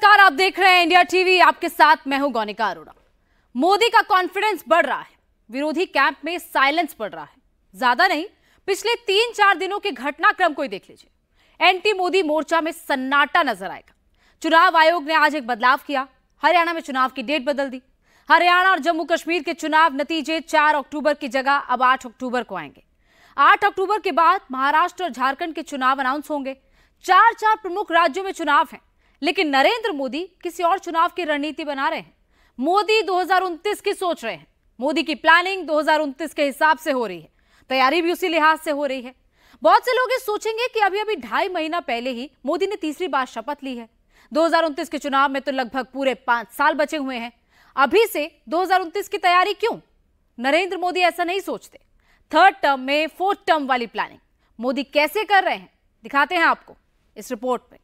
नमस्कार, आप देख रहे हैं इंडिया टीवी। आपके साथ मैं हूं गौनिका अरोड़ा। मोदी का कॉन्फिडेंस बढ़ रहा है, विरोधी कैंप में साइलेंस बढ़ रहा है। ज्यादा नहीं, पिछले 3-4 दिनों के घटनाक्रम को ही देख लीजिए। एंटी मोदी मोर्चा में सन्नाटा नजर आएगा। चुनाव आयोग ने आज एक बदलाव किया, हरियाणा में चुनाव की डेट बदल दी। हरियाणा और जम्मू कश्मीर के चुनाव नतीजे 4 अक्टूबर की जगह अब 8 अक्टूबर को आएंगे। 8 अक्टूबर के बाद महाराष्ट्र और झारखंड के चुनाव अनाउंस होंगे। 4 प्रमुख राज्यों में चुनाव हैं, लेकिन नरेंद्र मोदी किसी और चुनाव की रणनीति बना रहे हैं। मोदी 2029 की सोच रहे हैं। मोदी की प्लानिंग 2029 के हिसाब से हो रही है, तैयारी भी उसी लिहाज से हो रही है। बहुत से लोग ये सोचेंगे कि अभी 2.5 महीना पहले ही मोदी ने तीसरी बार शपथ ली है। 2029 के चुनाव में तो लगभग पूरे 5 साल बचे हुए हैं। अभी से 2029 की तैयारी क्यों? नरेंद्र मोदी ऐसा नहीं सोचते। 3rd टर्म में 4th टर्म वाली प्लानिंग मोदी कैसे कर रहे हैं, दिखाते हैं आपको इस रिपोर्ट में।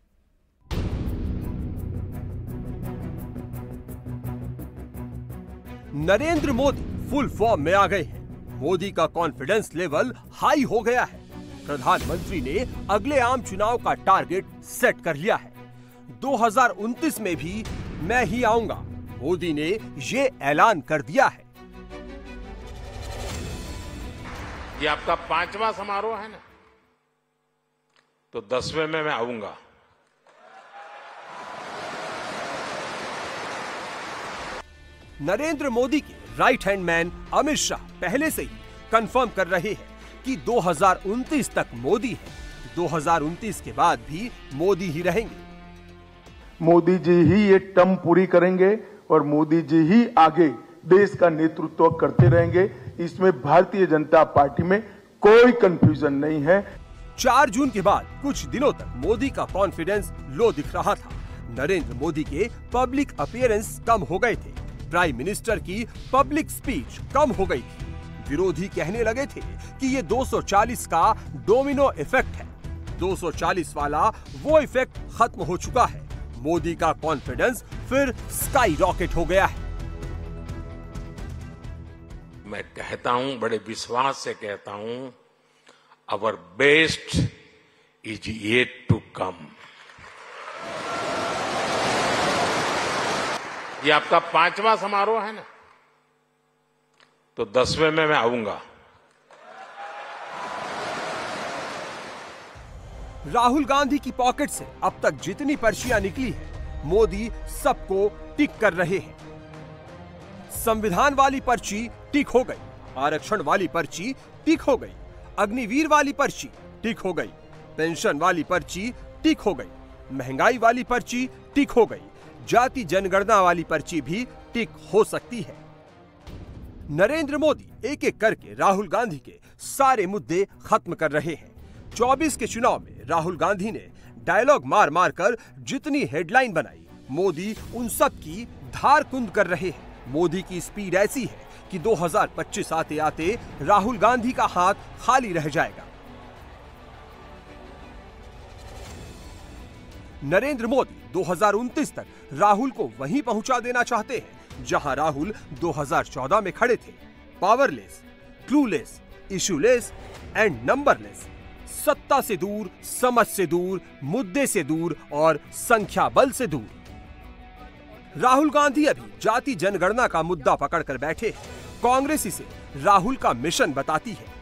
नरेंद्र मोदी फुल फॉर्म में आ गए हैं। मोदी का कॉन्फिडेंस लेवल हाई हो गया है। प्रधानमंत्री ने अगले आम चुनाव का टारगेट सेट कर लिया है। 2029 में भी मैं ही आऊंगा, मोदी ने ये ऐलान कर दिया है। ये आपका 5वां समारोह है ना, तो 10वें में मैं आऊंगा। नरेंद्र मोदी के right hand man Amit Shah पहले से ही कंफर्म कर रहे हैं कि 2029 तक मोदी है। 2029 के बाद भी मोदी ही रहेंगे। मोदी जी ही ये टर्म पूरी करेंगे और मोदी जी ही आगे देश का नेतृत्व करते रहेंगे। इसमें भारतीय जनता पार्टी में कोई कंफ्यूजन नहीं है। 4 जून के बाद कुछ दिनों तक मोदी का कॉन्फिडेंस लो दिख रहा था। नरेंद्र मोदी के पब्लिक अपीयरेंस कम हो गए थे। प्राइम मिनिस्टर की पब्लिक स्पीच कम हो गई थी। विरोधी कहने लगे थे कि ये 240 का डोमिनो इफेक्ट है। 240 वाला वो इफेक्ट खत्म हो चुका है। मोदी का कॉन्फिडेंस फिर स्काई रॉकेट हो गया है। मैं कहता हूं, बड़े विश्वास से कहता हूं, our best is yet to come. ये आपका 5वां समारोह है ना, तो 10वें में मैं आऊंगा। राहुल गांधी की पॉकेट से अब तक जितनी पर्चियां निकली है, मोदी सबको टिक कर रहे हैं। संविधान वाली पर्ची टिक हो गई, आरक्षण वाली पर्ची टिक हो गई, अग्निवीर वाली पर्ची टिक हो गई, पेंशन वाली पर्ची टिक हो गई, महंगाई वाली पर्ची टिक हो गई, जाति जनगणना वाली पर्ची भी टिक हो सकती है। नरेंद्र मोदी एक एक करके राहुल गांधी के सारे मुद्दे खत्म कर रहे हैं। 24 के चुनाव में राहुल गांधी ने डायलॉग मार मार कर जितनी हेडलाइन बनाई, मोदी उन सब की धार कुंद कर रहे हैं। मोदी की स्पीड ऐसी है कि 2025 आते आते राहुल गांधी का हाथ खाली रह जाएगा। नरेंद्र मोदी 2029 तक राहुल को वहीं पहुंचा देना चाहते हैं जहां राहुल 2014 में खड़े थे। Powerless, clueless, issueless and numberless. सत्ता से दूर, समझ से दूर, मुद्दे से दूर और संख्या बल से दूर। राहुल गांधी अभी जाति जनगणना का मुद्दा पकड़कर बैठे हैं। कांग्रेस इसे राहुल का मिशन बताती है।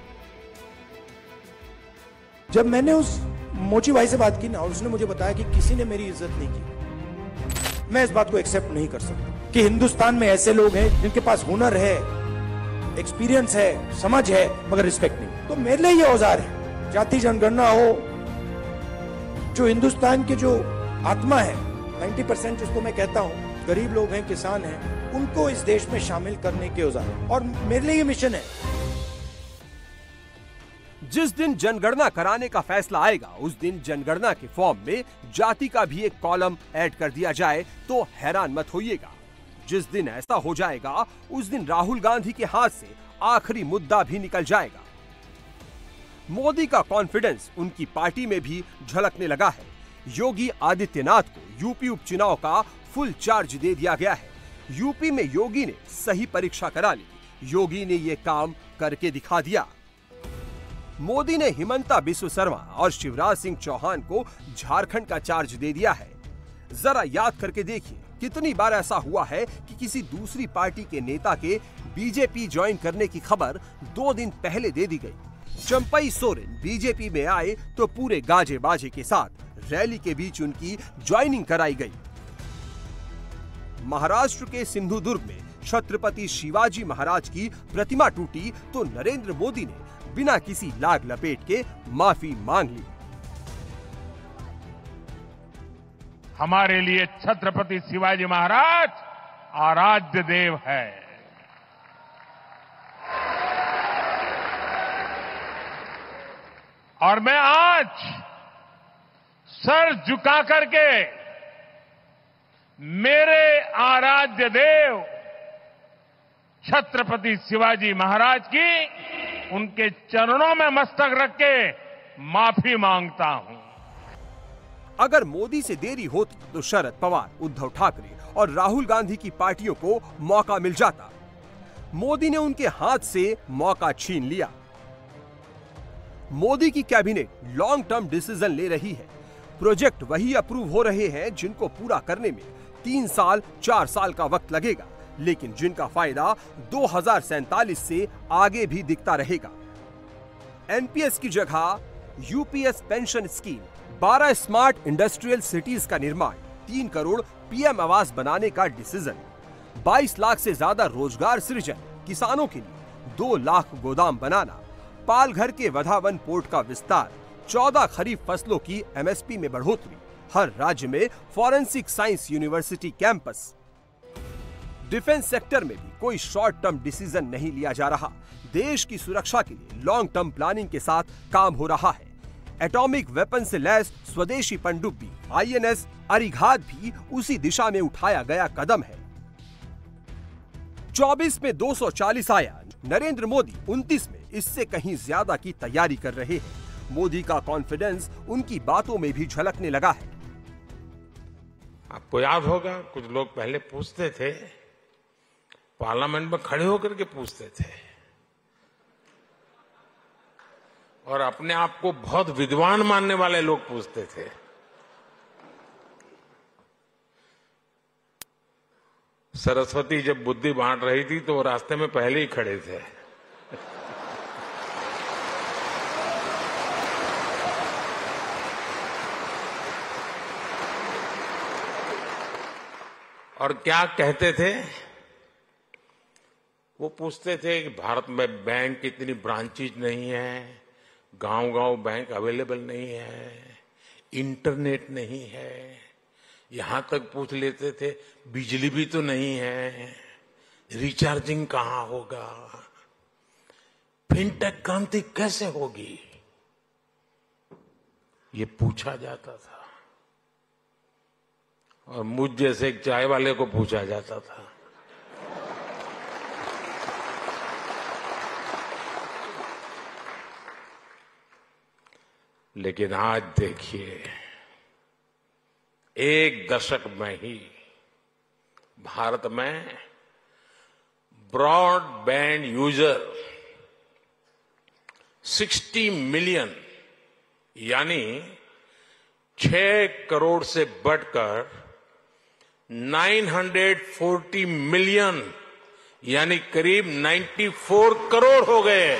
जब मैंने उस मोची भाई से बात की ना, और उसने मुझे बताया कि किसी ने मेरी इज्जत नहीं की, मैं इस बात को एक्सेप्ट नहीं कर सकता कि हिंदुस्तान में ऐसे लोग हैं जिनके पास हुनर है, एक्सपीरियंस है, समझ है, मगर रिस्पेक्ट नहीं। तो मेरे लिए ये औजार है, जाति जनगणना हो, जो हिंदुस्तान के जो आत्मा है, 90% जिसको मैं कहता हूं, गरीब लोग हैं, किसान हैं, उनको इस देश में शामिल करने के औजार, और मेरे लिए ये मिशन है। जिस दिन जनगणना कराने का फैसला आएगा, उस दिन जनगणना के फॉर्म में जाति का भी एक कॉलम ऐड कर दिया जाए तो हैरान मत होइएगा। जिस दिन ऐसा हो जाएगा, उस दिन राहुल गांधी के हाथ से आखिरी मुद्दा भी निकल जाएगा। मोदी का कॉन्फिडेंस उनकी पार्टी में भी झलकने लगा है। योगी आदित्यनाथ को यूपी उपचुनाव का फुल चार्ज दे दिया गया है। यूपी में योगी ने सही परीक्षा करा ली। योगी ने ये काम करके दिखा दिया। मोदी ने हिमंता बिस्व शर्मा और शिवराज सिंह चौहान को झारखंड का चार्ज दे दिया है। जरा याद करके देखिए, कितनी बार ऐसा हुआ है कि किसी दूसरी पार्टी के नेता के बीजेपी ज्वाइन करने की खबर 2 दिन पहले दे दी गई। चंपई सोरेन बीजेपी में आए तो पूरे गाजे बाजे के साथ रैली के बीच उनकी ज्वाइनिंग कराई गई। महाराष्ट्र के सिंधुदुर्ग में छत्रपति शिवाजी महाराज की प्रतिमा टूटी तो नरेंद्र मोदी ने बिना किसी लाग लपेट के माफी मांग ली। हमारे लिए छत्रपति शिवाजी महाराज आराध्य देव है। और मैं आज सर झुका करके मेरे आराध्य देव छत्रपति शिवाजी महाराज की उनके चरणों में मस्तक रख के माफी मांगता हूं। अगर मोदी से देरी होती तो शरद पवार, उद्धव ठाकरे और राहुल गांधी की पार्टियों को मौका मिल जाता। मोदी ने उनके हाथ से मौका छीन लिया। मोदी की कैबिनेट लॉन्ग टर्म डिसीजन ले रही है। प्रोजेक्ट वही अप्रूव हो रहे हैं जिनको पूरा करने में 3 साल 4 साल का वक्त लगेगा, लेकिन जिनका फायदा 2047 से आगे भी दिखता रहेगा। एनपीएस की जगह UPS pension scheme, 12 smart industrial cities का निर्माण, 3 करोड़ पीएम आवास बनाने का डिसीजन, 22 लाख से ज्यादा रोजगार सृजन, किसानों के लिए 2 लाख गोदाम बनाना, पालघर के वधावन पोर्ट का विस्तार, 14 खरीफ फसलों की एमएसपी में बढ़ोतरी, हर राज्य में forensic science university campus. Defence sector में भी कोई शॉर्ट टर्म डिसीजन नहीं लिया जा रहा। देश की सुरक्षा के लिए लॉन्ग टर्म प्लानिंग के साथ काम हो रहा है। एटॉमिक वेपन से लैस स्वदेशी पनडुब्बी आईएनएस अरिघात भी उसी दिशा में उठाया गया कदम है। 24 में 240 आया, नरेंद्र मोदी 29 में इससे कहीं ज्यादा की तैयारी कर रहे हैं। मोदी का कॉन्फिडेंस उनकी बातों में भी झलकने लगा है। आपको याद होगा, कुछ लोग पहले पूछते थे, पार्लियामेंट में खड़े होकर के पूछते थे और अपने आप को बहुत विद्वान मानने वाले लोग पूछते थे। सरस्वती जब बुद्धि बांट रही थी तो वो रास्ते में पहले ही खड़े थे। और क्या कहते थे? वो पूछते थे कि भारत में बैंक की इतनी ब्रांचेज नहीं है, गांव-गांव बैंक अवेलेबल नहीं है, इंटरनेट नहीं है, यहां तक पूछ लेते थे बिजली भी तो नहीं है, रिचार्जिंग कहां होगा, फिनटेक क्रांति कैसे होगी, ये पूछा जाता था। और मुझ जैसे एक चाय वाले को पूछा जाता था। लेकिन आज देखिए, 1 दशक में ही भारत में ब्रॉडबैंड यूजर 60 मिलियन यानी 6 करोड़ से बढ़कर 940 मिलियन यानी करीब 94 करोड़ हो गए।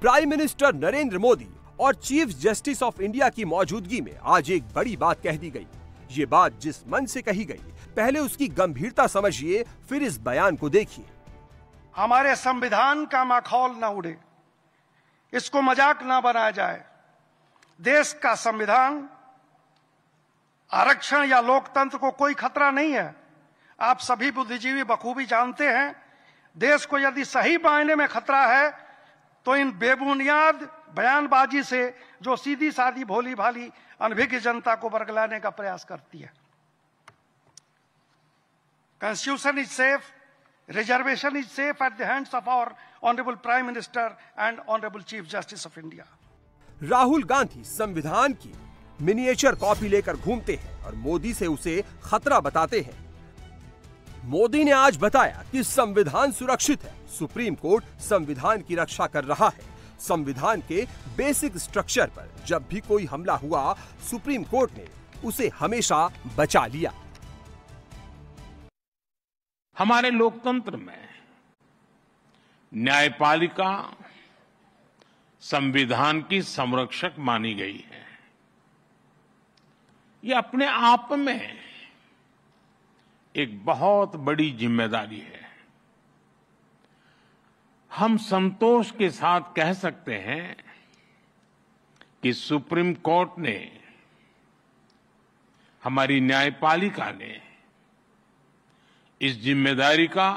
प्राइम मिनिस्टर नरेंद्र मोदी और चीफ जस्टिस ऑफ इंडिया की मौजूदगी में आज एक बड़ी बात कह दी गई। ये बात जिस मन से कही गई, पहले उसकी गंभीरता समझिए, फिर इस बयान को देखिए। हमारे संविधान का माखौल न उड़े, इसको मजाक ना बनाया जाए। देश का संविधान, आरक्षण या लोकतंत्र को कोई खतरा नहीं है। आप सभी बुद्धिजीवी बखूबी जानते हैं, देश को यदि सही मायने में खतरा है तो इन बेबुनियाद बयानबाजी से जो सीधी सादी भोली भाली अनभिज्ञ जनता को बरगलाने का प्रयास करती है। Constitution is safe, reservation is safe at the hands of our honourable prime minister and honourable chief justice of India. Rahul Gandhi संविधान की मिनिएचर कॉपी लेकर घूमते हैं और मोदी से उसे खतरा बताते हैं। मोदी ने आज बताया कि संविधान सुरक्षित है, सुप्रीम कोर्ट संविधान की रक्षा कर रहा है। संविधान के बेसिक स्ट्रक्चर पर जब भी कोई हमला हुआ, सुप्रीम कोर्ट ने उसे हमेशा बचा लिया। हमारे लोकतंत्र में न्यायपालिका संविधान की संरक्षक मानी गई है। ये अपने आप में एक बहुत बड़ी जिम्मेदारी है। हम संतोष के साथ कह सकते हैं कि सुप्रीम कोर्ट ने, हमारी न्यायपालिका ने इस जिम्मेदारी का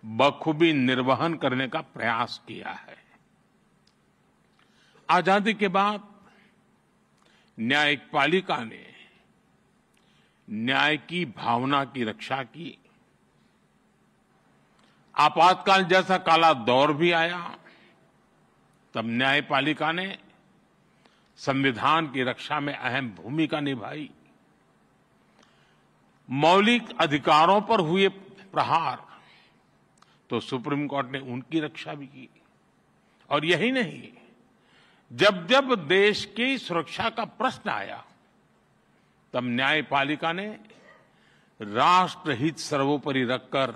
बखूबी निर्वहन करने का प्रयास किया है। आजादी के बाद न्यायपालिका ने न्याय की भावना की रक्षा की। आपातकाल जैसा काला दौर भी आया, तब न्यायपालिका ने संविधान की रक्षा में अहम भूमिका निभाई। मौलिक अधिकारों पर हुए प्रहार तो सुप्रीम कोर्ट ने उनकी रक्षा भी की। और यही नहीं, जब जब देश की सुरक्षा का प्रश्न आया, तब न्यायपालिका ने राष्ट्रहित सर्वोपरि रखकर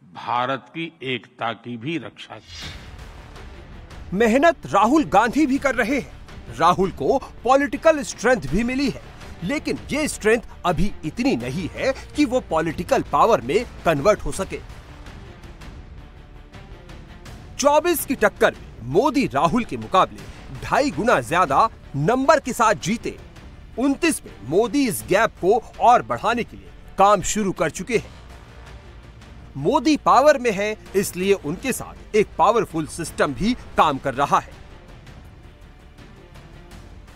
भारत की एकता की भी रक्षा की। मेहनत राहुल गांधी भी कर रहे हैं। राहुल को पॉलिटिकल स्ट्रेंथ भी मिली है, लेकिन ये स्ट्रेंथ अभी इतनी नहीं है कि वो पॉलिटिकल पावर में कन्वर्ट हो सके। 24 की टक्कर में मोदी राहुल के मुकाबले 2.5 गुना ज्यादा नंबर के साथ जीते। 29 में मोदी इस गैप को और बढ़ाने के लिए काम शुरू कर चुके हैं। मोदी पावर में है, इसलिए उनके साथ एक पावरफुल सिस्टम भी काम कर रहा है।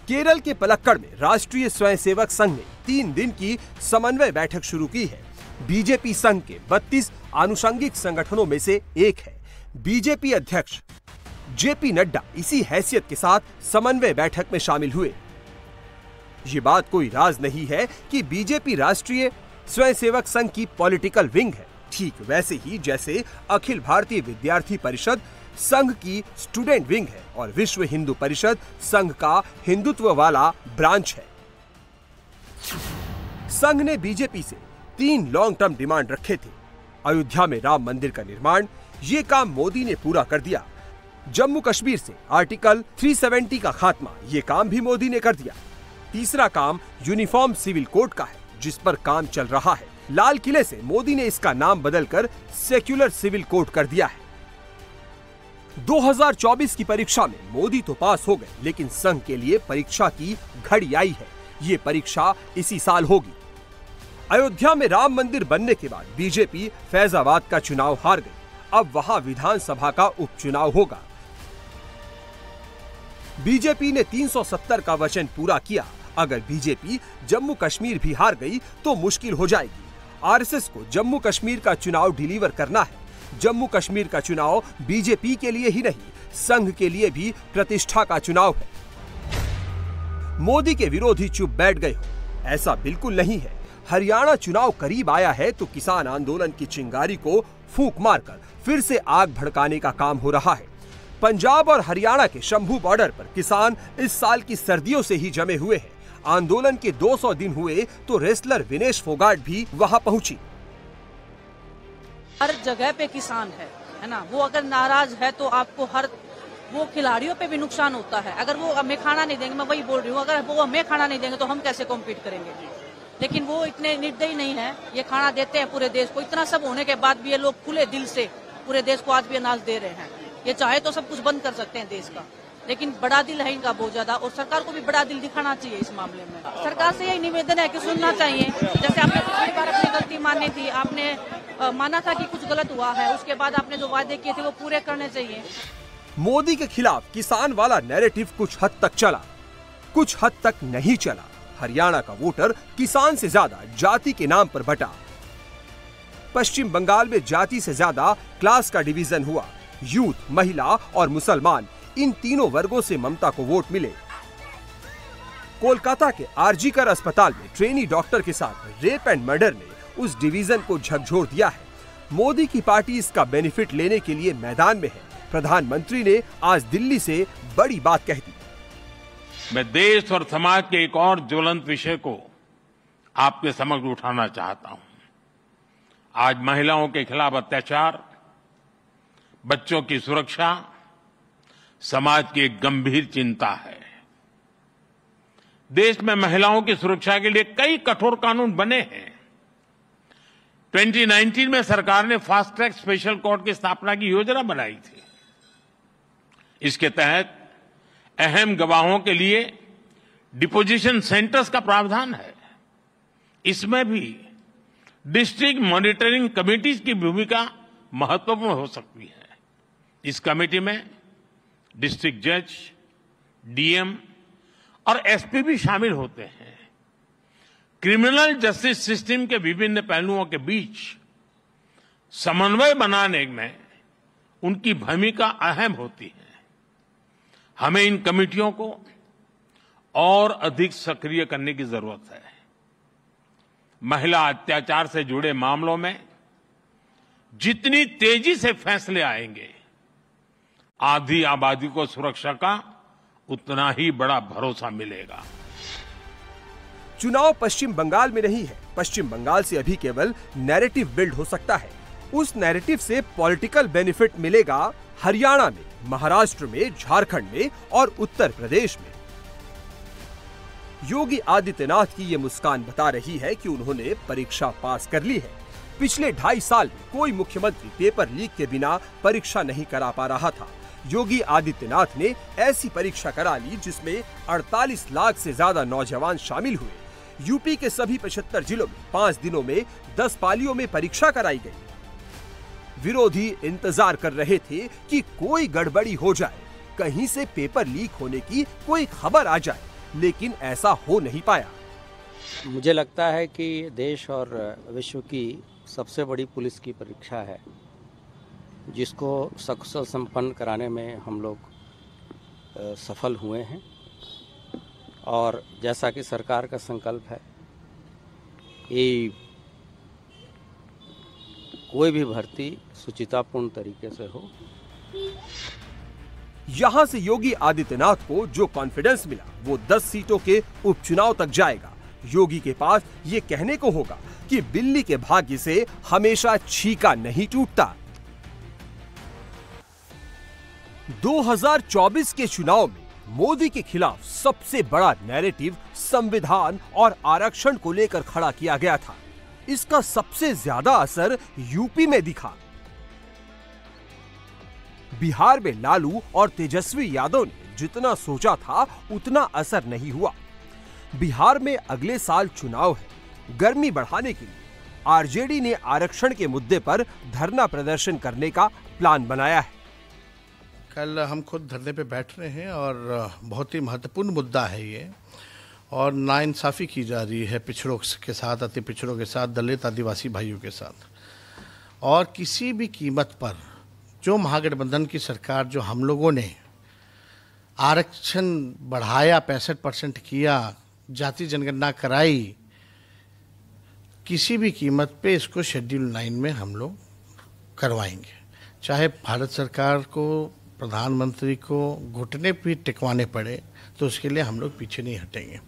केरल के पलक्कड़ में राष्ट्रीय स्वयंसेवक संघ ने 3 दिन की समन्वय बैठक शुरू की है। बीजेपी संघ के 32 आनुषंगिक संगठनों में से एक है। बीजेपी अध्यक्ष जेपी नड्डा इसी हैसियत के साथ समन्वय बैठक में शामिल हुए। ये बात कोई राज नहीं है कि बीजेपी राष्ट्रीय स्वयंसेवक संघ की पॉलिटिकल विंग है, ठीक वैसे ही जैसे अखिल भारतीय विद्यार्थी परिषद संघ की स्टूडेंट विंग है और विश्व हिंदू परिषद संघ का हिंदुत्व वाला ब्रांच है। संघ ने बीजेपी से 3 लॉन्ग टर्म डिमांड रखे थे। अयोध्या में राम मंदिर का निर्माण, ये काम मोदी ने पूरा कर दिया। जम्मू कश्मीर से आर्टिकल 370 का खात्मा, ये काम भी मोदी ने कर दिया। तीसरा काम यूनिफॉर्म सिविल कोड का है, जिस पर काम चल रहा है। लाल किले से मोदी ने इसका नाम बदलकर सेक्युलर सिविल कोड कर दिया है। 2024 की परीक्षा में मोदी तो पास हो गए, लेकिन संघ के लिए परीक्षा की घड़ी आई है। ये परीक्षा इसी साल होगी। अयोध्या में राम मंदिर बनने के बाद बीजेपी फैजाबाद का चुनाव हार गई। अब वहां विधानसभा का उपचुनाव होगा। बीजेपी ने 370 का वचन पूरा किया। अगर बीजेपी जम्मू कश्मीर भी हार गई तो मुश्किल हो जाएगी। आरएसएस को जम्मू कश्मीर का चुनाव डिलीवर करना है। जम्मू कश्मीर का चुनाव बीजेपी के लिए ही नहीं, संघ के लिए भी प्रतिष्ठा का चुनाव है। मोदी के विरोधी चुप बैठ गए हो, ऐसा बिल्कुल नहीं है। हरियाणा चुनाव करीब आया है तो किसान आंदोलन की चिंगारी को फूंक मारकर फिर से आग भड़काने का काम हो रहा है। पंजाब और हरियाणा के शंभू बॉर्डर पर किसान इस साल की सर्दियों से ही जमे हुए हैं। आंदोलन के 200 दिन हुए तो रेसलर विनेश फोगाट भी वहां पहुंची। हर जगह पे किसान है ना। वो अगर नाराज है तो आपको वो खिलाड़ियों पे भी नुकसान होता है। अगर वो हमें खाना नहीं देंगे, मैं वही बोल रही हूँ, अगर वो हमें खाना नहीं देंगे तो हम कैसे कॉम्पीट करेंगे। लेकिन वो इतने निर्दयी नहीं है, ये खाना देते हैं पूरे देश को। इतना सब होने के बाद भी ये लोग खुले दिल से पूरे देश को आज भी अनाज दे रहे हैं। ये चाहे तो सब कुछ बंद कर सकते हैं देश का, लेकिन बड़ा दिल है इनका बहुत ज्यादा, और सरकार को भी बड़ा दिल दिखाना चाहिए इस मामले में। सरकार से यही निवेदन है कि सुनना चाहिए। जैसे आपने पिछली बार अपनी गलती मानी थी, आपने माना था कि कुछ गलत हुआ है, उसके बाद आपने जो वादे किए थे वो पूरे करने चाहिए। मोदी के खिलाफ किसान वाला नैरेटिव कुछ हद तक चला, कुछ हद तक नहीं चला। हरियाणा का वोटर किसान से ज्यादा जाति के नाम पर बटा। पश्चिम बंगाल में जाति से ज्यादा क्लास का डिवीजन हुआ। यूथ, महिला और मुसलमान, इन तीनों वर्गों से ममता को वोट मिले। कोलकाता के आरजीकर अस्पताल में ट्रेनी डॉक्टर के साथ रेप एंड मर्डर ने उस डिवीजन को झकझोर दिया है। मोदी की पार्टी इसका बेनिफिट लेने के लिए मैदान में है। प्रधानमंत्री ने आज दिल्ली से बड़ी बात कह दी। मैं देश और समाज के एक और ज्वलंत विषय को आपके समक्ष उठाना चाहता हूं। आज महिलाओं के खिलाफ अत्याचार, बच्चों की सुरक्षा समाज की एक गंभीर चिंता है। देश में महिलाओं की सुरक्षा के लिए कई कठोर कानून बने हैं। 2019 में सरकार ने फास्ट ट्रैक स्पेशल कोर्ट की स्थापना की योजना बनाई थी। इसके तहत अहम गवाहों के लिए डिपोजिशन सेंटर्स का प्रावधान है। इसमें भी डिस्ट्रिक्ट मॉनिटरिंग कमेटीज की भूमिका महत्वपूर्ण हो सकती है। इस कमेटी में डिस्ट्रिक्ट जज, डीएम और एसपी भी शामिल होते हैं। क्रिमिनल जस्टिस सिस्टम के विभिन्न पहलुओं के बीच समन्वय बनाने में उनकी भूमिका अहम होती है। हमें इन कमेटियों को और अधिक सक्रिय करने की जरूरत है। महिला अत्याचार से जुड़े मामलों में जितनी तेजी से फैसले आएंगे, आधी आबादी को सुरक्षा का उतना ही बड़ा भरोसा मिलेगा। चुनाव पश्चिम बंगाल में नहीं है। पश्चिम बंगाल से अभी केवल नैरेटिव बिल्ड हो सकता है। उस नैरेटिव से पॉलिटिकल बेनिफिट मिलेगा हरियाणा में, महाराष्ट्र में, झारखंड में और उत्तर प्रदेश में। योगी आदित्यनाथ की ये मुस्कान बता रही है कि उन्होंने परीक्षा पास कर ली है। पिछले 2.5 साल में कोई मुख्यमंत्री पेपर लीक के बिना परीक्षा नहीं करा पा रहा था। योगी आदित्यनाथ ने ऐसी परीक्षा करा ली जिसमें 48 लाख से ज्यादा नौजवान शामिल हुए। यूपी के सभी 75 जिलों में 5 दिनों में 10 पालियों में परीक्षा कराई गई। विरोधी इंतजार कर रहे थे कि कोई गड़बड़ी हो जाए, कहीं से पेपर लीक होने की कोई खबर आ जाए, लेकिन ऐसा हो नहीं पाया। मुझे लगता है कि देश और विश्व की सबसे बड़ी पुलिस की परीक्षा है, जिसको सकुशल संपन्न कराने में हम लोग सफल हुए हैं। और जैसा कि सरकार का संकल्प है कि कोई भी भर्ती सुचितापूर्ण तरीके से हो। यहां से योगी आदित्यनाथ को जो कॉन्फिडेंस मिला वो 10 सीटों के उपचुनाव तक जाएगा। योगी के पास ये कहने को होगा कि बिल्ली के भाग्य से हमेशा छीका नहीं टूटता। 2024 के चुनाव में मोदी के खिलाफ सबसे बड़ा नैरेटिव संविधान और आरक्षण को लेकर खड़ा किया गया था। इसका सबसे ज्यादा असर यूपी में दिखा। बिहार में लालू और तेजस्वी यादव ने जितना सोचा था उतना असर नहीं हुआ। बिहार में अगले साल चुनाव है। गर्मी बढ़ाने के लिए आरजेडी ने आरक्षण के मुद्दे पर धरना प्रदर्शन करने का प्लान बनाया है। कल हम खुद धरने पे बैठ रहे हैं और बहुत ही महत्वपूर्ण मुद्दा है ये, और नाइंसाफी की जा रही है पिछड़ों के साथ, अति पिछड़ों के साथ, दलित आदिवासी भाइयों के साथ। और किसी भी कीमत पर जो महागठबंधन की सरकार, जो हम लोगों ने आरक्षण बढ़ाया, 65% किया, जाति जनगणना कराई, किसी भी कीमत पे इसको शेड्यूल 9 में हम लोग करवाएंगे। चाहे भारत सरकार को, प्रधानमंत्री को घुटने भी टिकवाने पड़े, तो उसके लिए हम लोग पीछे नहीं हटेंगे।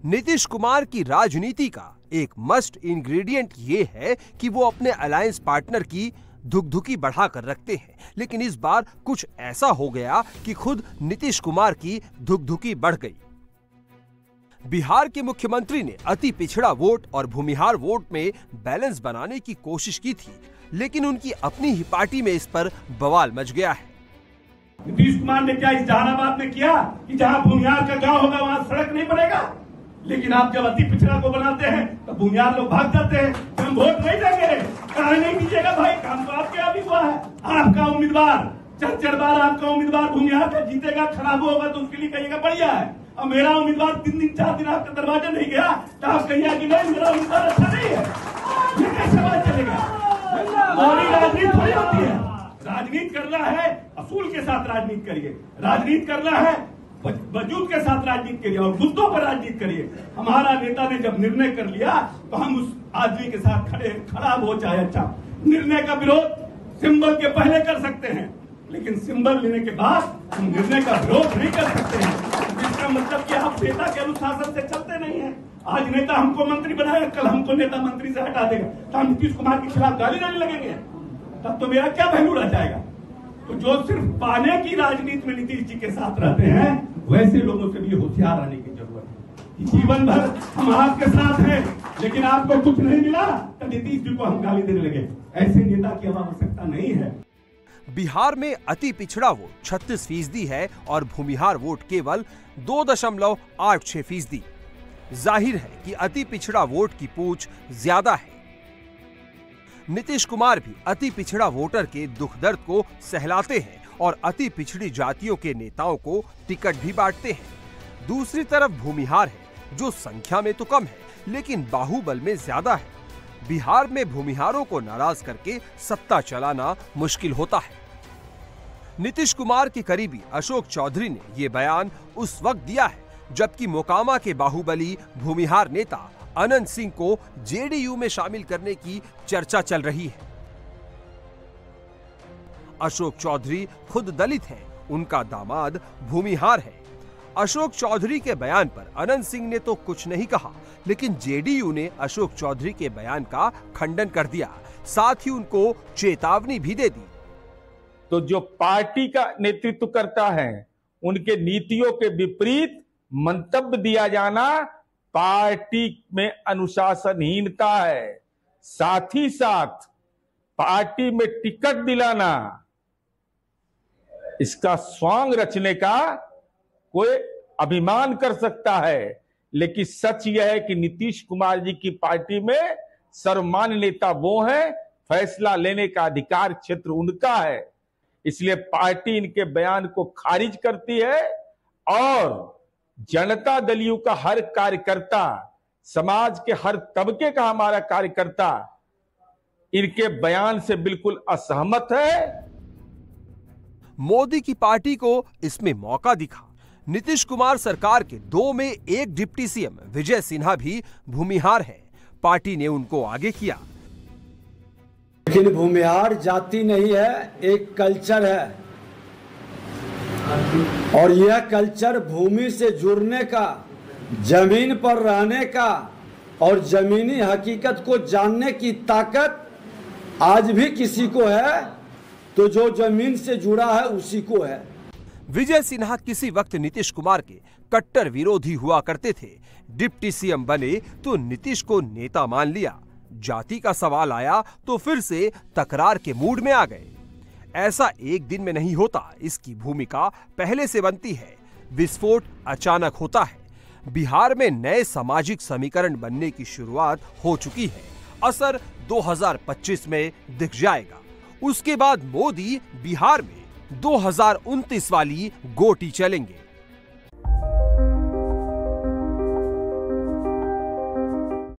नीतीश कुमार की राजनीति का एक मस्ट इंग्रेडिएंट ये है कि वो अपने अलायंस पार्टनर की धुकधुकी बढ़ाकर रखते हैं, लेकिन इस बार कुछ ऐसा हो गया कि खुद नीतीश कुमार की धुकधुकी बढ़ गई। बिहार के मुख्यमंत्री ने अति पिछड़ा वोट और भूमिहार वोट में बैलेंस बनाने की कोशिश की थी, लेकिन उनकी अपनी ही पार्टी में इस पर बवाल मच गया है। नीतीश कुमार ने क्या इस जहानाबाद में किया कि जहां भूमिहार का गांव होगा वहां सड़क नहीं बनेगा, लेकिन आप जब अति पिछड़ा को बनाते हैं तो भूमिहार लोग भाग जाते हैं। हम वोट नहीं देंगे, कहा नहीं दीजिएगा भाई, काम तो आपके यहाँ भी हुआ है। आपका उम्मीदवार 4 बार आपका उम्मीदवार भूमिहार का जीतेगा, खराब होगा तो उसके लिए कहिएगा बढ़िया है। और मेरा उम्मीदवार 3 दिन 4 दिन आपका दरवाजा नहीं गया तो आप कहिए कि नहीं मेरा उम्मीदवार अच्छा नहीं है। ये कैसे बात चलेगा? हमारी राजनीति थोड़ी होती है। राजनीति करना है, असूल के साथ राजनीति करिए। राजनीति करना है, वजूद के साथ राजनीति करिए और मुद्दों पर राजनीति करिए। हमारा नेता ने जब निर्णय कर लिया तो हम उस आदमी के साथ खड़े, खराब हो चाहे अच्छा। निर्णय का विरोध सिंबल के पहले कर सकते हैं, लेकिन सिंबल लेने के बाद हम निर्णय का विरोध नहीं कर सकते हैं। जिसका मतलब कि आप नेता के अनुशासन से चलते नहीं हैं। आज नेता हमको मंत्री बनाएगा, कल हमको नेता मंत्री से हटा देगा, तो हम नीतीश कुमार के खिलाफ गाली देने लगेंगे, तब तो मेरा क्या वैल्यू रह जाएगा। तो जो सिर्फ पाने की राजनीति में नीतीश जी के साथ रहते हैं, वैसे लोगों से भी होशियार रहने की जरूरत है। जीवन भर हम आपके साथ हैं, लेकिन आपको कुछ नहीं मिला तो नीतीश जी को हम गाली देने लगे। ऐसे नेता की अब आवश्यकता नहीं है। बिहार में अति पिछड़ा वोट 36% है और भूमिहार वोट केवल 2.86%। जाहिर है कि अति पिछड़ा वोट की पूछ ज्यादा है। नीतीश कुमार भी अति पिछड़ा वोटर के दुख दर्द को सहलाते हैं और अति पिछड़ी जातियों के नेताओं को टिकट भी बांटते हैं। दूसरी तरफ भूमिहार है जो संख्या में तो कम है लेकिन बाहुबल में ज्यादा है। बिहार में भूमिहारों को नाराज करके सत्ता चलाना मुश्किल होता है। नीतीश कुमार के करीबी अशोक चौधरी ने ये बयान उस वक्त दिया है जबकि मोकामा के बाहुबली भूमिहार नेता अनंत सिंह को जेडीयू में शामिल करने की चर्चा चल रही है। अशोक चौधरी खुद दलित हैं, उनका दामाद भूमिहार है। अशोक चौधरी के बयान पर अनंत सिंह ने तो कुछ नहीं कहा, लेकिन जेडीयू ने अशोक चौधरी के बयान का खंडन कर दिया, साथ ही उनको चेतावनी भी दे दी। तो जो पार्टी का नेतृत्व करता है उनके नीतियों के विपरीत मंतव्य दिया जाना पार्टी में अनुशासनहीनता है। साथ ही साथ पार्टी में टिकट दिलाना, इसका स्वांग रचने का कोई अभिमान कर सकता है, लेकिन सच यह है कि नीतीश कुमार जी की पार्टी में सर्वमान्य नेता वो हैं, फैसला लेने का अधिकार क्षेत्र उनका है। इसलिए पार्टी इनके बयान को खारिज करती है और जनता दलियों का हर कार्यकर्ता, समाज के हर तबके का हमारा कार्यकर्ता इनके बयान से बिल्कुल असहमत है। मोदी की पार्टी को इसमें मौका दिखा। नीतीश कुमार सरकार के 2 में 1 डिप्टी सीएम विजय सिन्हा भी भूमिहार है। पार्टी ने उनको आगे किया। लेकिन भूमिहार जाति नहीं है, एक कल्चर है और यह कल्चर भूमि से जुड़ने का, जमीन पर रहने का और जमीनी हकीकत को जानने की ताकत आज भी किसी को है, तो जो जमीन से जुड़ा है उसी को है। विजय सिन्हा किसी वक्त नीतीश कुमार के कट्टर विरोधी हुआ करते थे। डिप्टी सीएम बने तो नीतीश को नेता मान लिया। जाति का सवाल आया तो फिर से तकरार के मूड में आ गए। ऐसा एक दिन में नहीं होता, इसकी भूमिका पहले से बनती है। विस्फोट अचानक होता है। बिहार में नए सामाजिक समीकरण बनने की शुरुआत हो चुकी है। असर 2025 में दिख जाएगा। उसके बाद मोदी बिहार में 2029 वाली गोटी चलेंगे।